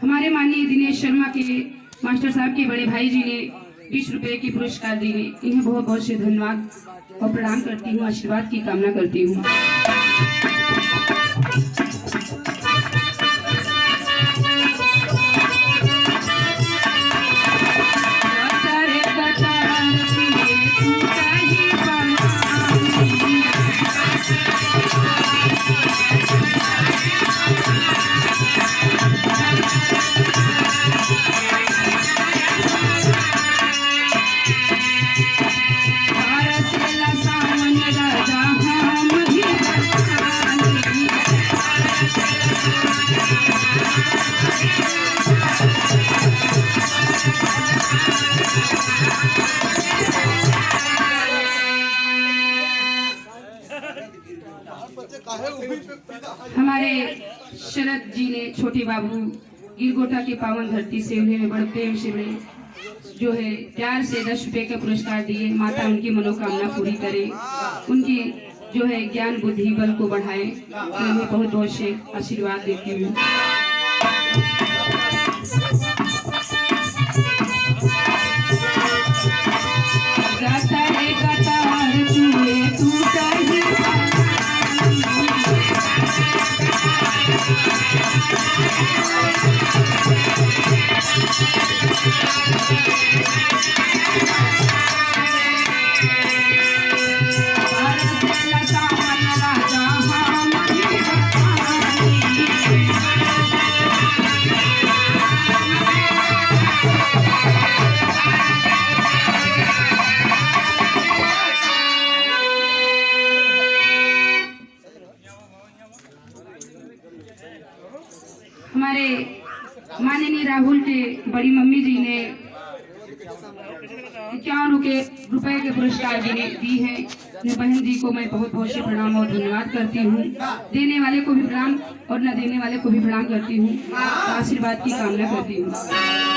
हमारे माननीय दिनेश शर्मा के मास्टर साहब के बड़े भाई जी ने 20 रुपए की पुरस्कार दिए। इन्हें बहुत बहुत से धन्यवाद और प्रणाम करती हूँ, आशीर्वाद की कामना करती हूँ। हमारे शरद जी ने छोटे बाबू गिरगोटा की पावन धरती से उन्हें बड़े प्रेम से जो है प्यार से 10 रुपए का पुरस्कार दिए। माता उनकी मनोकामना पूरी करे, उनकी जो है ज्ञान बुद्धि बल को बढ़ाए। उन्हें बहुत बहुत से आशीर्वाद देती हूँ। हमारे माननीय राहुल के बड़ी मम्मी जी ने 51 रुपए के पुरस्कार दी है। बहन जी को मैं बहुत बहुत से प्रणाम और धन्यवाद करती हूँ। देने वाले को भी प्रणाम और न देने वाले को भी प्रणाम करती हूँ। आशीर्वाद की कामना करती हूँ।